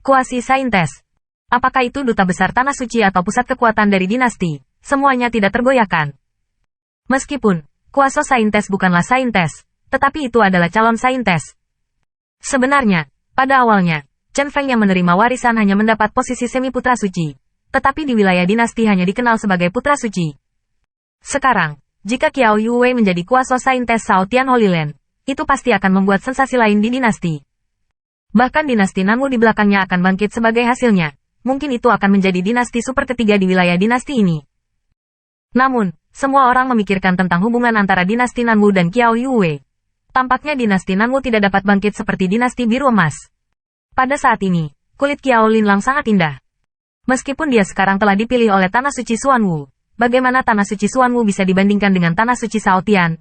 Kuasi Saintes. Apakah itu duta besar tanah suci atau pusat kekuatan dari dinasti? Semuanya tidak tergoyahkan. Meskipun kuasa Saintes bukanlah Saintes, tetapi itu adalah calon Saintes. Sebenarnya, pada awalnya, Chen Feng yang menerima warisan hanya mendapat posisi semi putra suci, tetapi di wilayah dinasti hanya dikenal sebagai putra suci. Sekarang, jika Qiao Yuwei menjadi kuasa Saintes Sao Tian Holy Land, itu pasti akan membuat sensasi lain di dinasti. Bahkan dinasti Nanwu di belakangnya akan bangkit sebagai hasilnya. Mungkin itu akan menjadi dinasti super ketiga di wilayah dinasti ini. Namun, semua orang memikirkan tentang hubungan antara dinasti Nanwu dan Qiao Yuwei. Tampaknya dinasti Nanwu tidak dapat bangkit seperti dinasti Biru Emas. Pada saat ini, kulit Qiao Linlang sangat indah. Meskipun dia sekarang telah dipilih oleh Tanah Suci Xuanwu, bagaimana Tanah Suci Xuanwu bisa dibandingkan dengan Tanah Suci Sao Tian?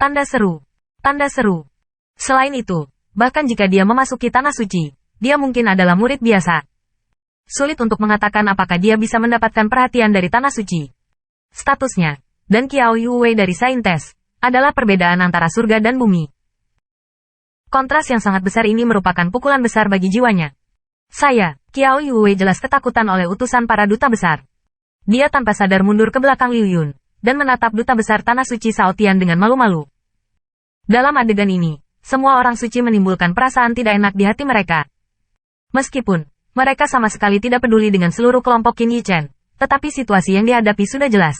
Tanda seru. Tanda seru. Selain itu, bahkan jika dia memasuki Tanah Suci, dia mungkin adalah murid biasa. Sulit untuk mengatakan apakah dia bisa mendapatkan perhatian dari Tanah Suci. Statusnya, dan Qiao Yuwei dari Saintes, adalah perbedaan antara surga dan bumi. Kontras yang sangat besar ini merupakan pukulan besar bagi jiwanya. Qiao Yuwei jelas ketakutan oleh utusan para duta besar. Dia tanpa sadar mundur ke belakang Liu Yun, dan menatap duta besar Tanah Suci Sao Tian dengan malu-malu. Dalam adegan ini, semua orang suci menimbulkan perasaan tidak enak di hati mereka. Meskipun, mereka sama sekali tidak peduli dengan seluruh kelompok Qin Yichen, tetapi situasi yang dihadapi sudah jelas.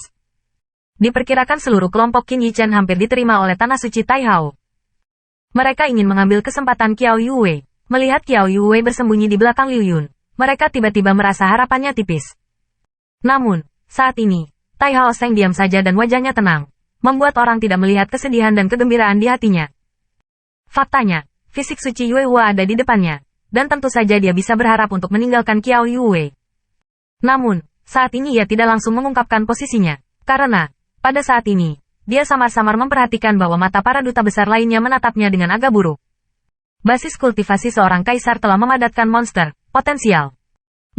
Diperkirakan seluruh kelompok Qin Yichen hampir diterima oleh Tanah Suci Taihao. Mereka ingin mengambil kesempatan Qiao Yuwei. Melihat Qiao Yuwei bersembunyi di belakang Liu Yun, mereka tiba-tiba merasa harapannya tipis. Namun, saat ini, Taihao Seng diam saja dan wajahnya tenang, membuat orang tidak melihat kesedihan dan kegembiraan di hatinya. Faktanya, fisik suci Yue Hua ada di depannya, dan tentu saja dia bisa berharap untuk meninggalkan Qiao Yuwei. Namun, saat ini ia tidak langsung mengungkapkan posisinya, karena, pada saat ini, dia samar-samar memperhatikan bahwa mata para duta besar lainnya menatapnya dengan agak buruk. Basis kultivasi seorang kaisar telah memadatkan monster, potensial.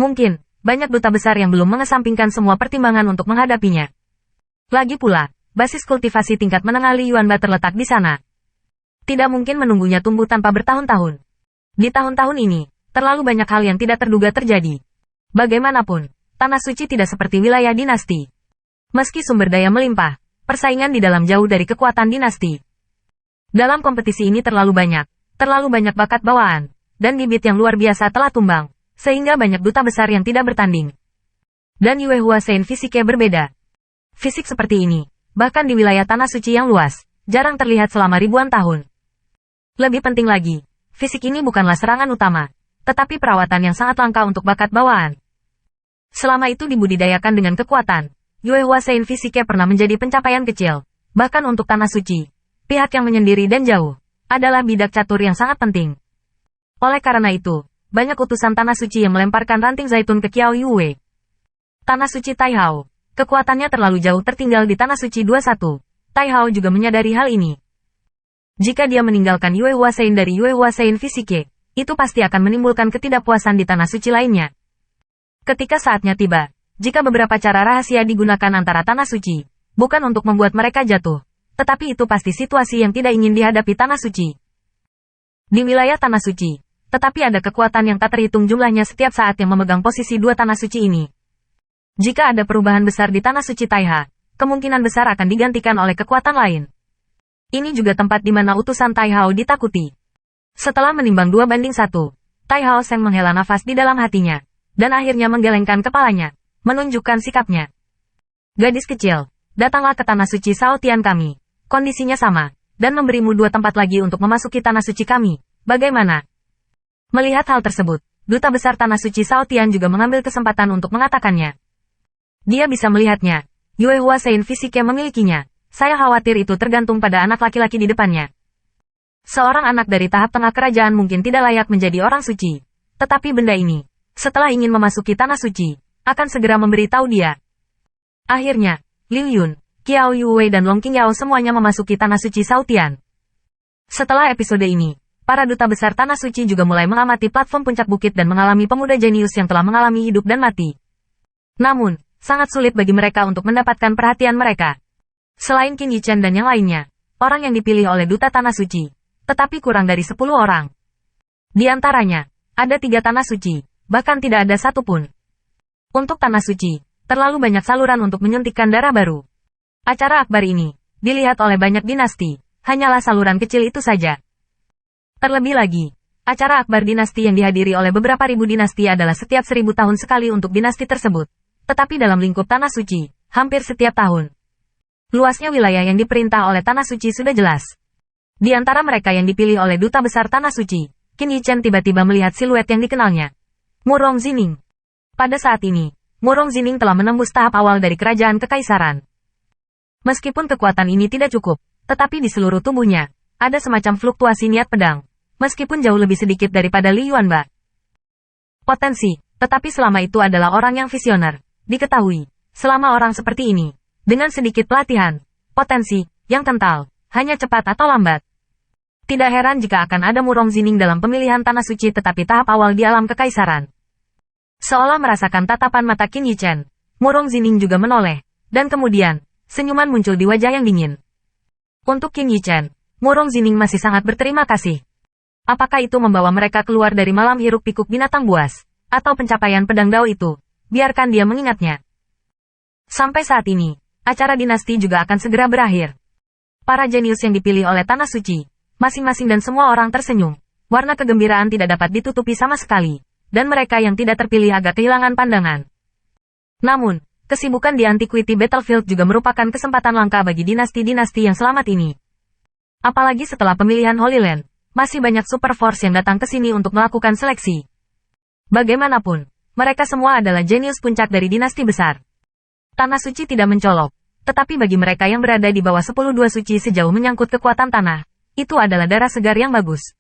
Mungkin, banyak duta besar yang belum mengesampingkan semua pertimbangan untuk menghadapinya. Lagi pula, basis kultivasi tingkat menengah Li Yuanba terletak di sana. Tidak mungkin menunggunya tumbuh tanpa bertahun-tahun. Di tahun-tahun ini, terlalu banyak hal yang tidak terduga terjadi. Bagaimanapun, Tanah Suci tidak seperti wilayah dinasti. Meski sumber daya melimpah, persaingan di dalam jauh dari kekuatan dinasti. Dalam kompetisi ini terlalu banyak bakat bawaan, dan bibit yang luar biasa telah tumbang, sehingga banyak duta besar yang tidak bertanding. Dan Yue Hua Sein fisiknya berbeda. Fisik seperti ini, bahkan di wilayah Tanah Suci yang luas, jarang terlihat selama ribuan tahun. Lebih penting lagi, fisik ini bukanlah serangan utama, tetapi perawatan yang sangat langka untuk bakat bawaan. Selama itu dibudidayakan dengan kekuatan, Yue Hua Sein fisiknya pernah menjadi pencapaian kecil, bahkan untuk Tanah Suci. Pihak yang menyendiri dan jauh, adalah bidak catur yang sangat penting. Oleh karena itu, banyak utusan Tanah Suci yang melemparkan ranting zaitun ke Qiao Yuwei. Tanah Suci Taihao, kekuatannya terlalu jauh tertinggal di Tanah Suci 21. Taihao juga menyadari hal ini. Jika dia meninggalkan Yue Hua Sein dari Yue Hua Sein fisiknya, itu pasti akan menimbulkan ketidakpuasan di Tanah Suci lainnya. Ketika saatnya tiba, jika beberapa cara rahasia digunakan antara Tanah Suci, bukan untuk membuat mereka jatuh, tetapi itu pasti situasi yang tidak ingin dihadapi Tanah Suci. Di wilayah Tanah Suci, tetapi ada kekuatan yang tak terhitung jumlahnya setiap saat yang memegang posisi dua Tanah Suci ini. Jika ada perubahan besar di Tanah Suci Taiha, kemungkinan besar akan digantikan oleh kekuatan lain. Ini juga tempat di mana utusan Taihao ditakuti. Setelah menimbang 2:1, Taihao Seng menghela nafas di dalam hatinya, dan akhirnya menggelengkan kepalanya, menunjukkan sikapnya. Gadis kecil, datanglah ke Tanah Suci Sao Tian kami. Kondisinya sama, dan memberimu 2 tempat lagi untuk memasuki Tanah Suci kami. Bagaimana? Melihat hal tersebut, Duta Besar Tanah Suci Sao Tian juga mengambil kesempatan untuk mengatakannya. Dia bisa melihatnya. Yue Hua Sein fisiknya memilikinya. Saya khawatir itu tergantung pada anak laki-laki di depannya. Seorang anak dari tahap tengah kerajaan mungkin tidak layak menjadi orang suci. Tetapi benda ini, setelah ingin memasuki Tanah Suci, akan segera memberitahu dia. Akhirnya, Liu Yun, Qiao Yuwei dan Long Qingyao semuanya memasuki Tanah Suci Sao Tian. Setelah episode ini, para duta besar Tanah Suci juga mulai mengamati platform puncak bukit dan mengalami pemuda jenius yang telah mengalami hidup dan mati. Namun, sangat sulit bagi mereka untuk mendapatkan perhatian mereka. Selain Qin Yichen dan yang lainnya, orang yang dipilih oleh Duta Tanah Suci, tetapi kurang dari 10 orang. Di antaranya, ada 3 tanah suci, bahkan tidak ada satupun. Untuk tanah suci, terlalu banyak saluran untuk menyuntikkan darah baru. Acara akbar ini, dilihat oleh banyak dinasti, hanyalah saluran kecil itu saja. Terlebih lagi, acara akbar dinasti yang dihadiri oleh beberapa ribu dinasti adalah setiap 1000 tahun sekali untuk dinasti tersebut. Tetapi dalam lingkup tanah suci, hampir setiap tahun. Luasnya wilayah yang diperintah oleh tanah suci sudah jelas. Di antara mereka yang dipilih oleh duta besar tanah suci, Qin Yichen tiba-tiba melihat siluet yang dikenalnya. Murong Zining. Pada saat ini, Murong Zining telah menembus tahap awal dari kerajaan kekaisaran. Meskipun kekuatan ini tidak cukup, tetapi di seluruh tubuhnya, ada semacam fluktuasi niat pedang, meskipun jauh lebih sedikit daripada Li Yuanba. Potensi, tetapi selama itu adalah orang yang visioner. Diketahui, selama orang seperti ini, dengan sedikit pelatihan, potensi, yang kental, hanya cepat atau lambat. Tidak heran jika akan ada Murong Zining dalam pemilihan tanah suci tetapi tahap awal di alam kekaisaran. Seolah merasakan tatapan mata Qin Yichen, Murong Zining juga menoleh, dan kemudian, senyuman muncul di wajah yang dingin. Untuk Qin Yichen, Murong Zining masih sangat berterima kasih. Apakah itu membawa mereka keluar dari malam hiruk pikuk binatang buas, atau pencapaian pedang Dao itu, biarkan dia mengingatnya. Sampai saat ini, acara dinasti juga akan segera berakhir. Para jenius yang dipilih oleh tanah suci, masing-masing dan semua orang tersenyum. Warna kegembiraan tidak dapat ditutupi sama sekali, dan mereka yang tidak terpilih agak kehilangan pandangan. Namun, kesibukan di Antiquity Battlefield juga merupakan kesempatan langka bagi dinasti-dinasti yang selamat ini. Apalagi setelah pemilihan Holy Land, masih banyak Super Force yang datang ke sini untuk melakukan seleksi. Bagaimanapun, mereka semua adalah jenius puncak dari dinasti besar. Tanah suci tidak mencolok, tetapi bagi mereka yang berada di bawah 10 dua suci sejauh menyangkut kekuatan tanah, itu adalah darah segar yang bagus.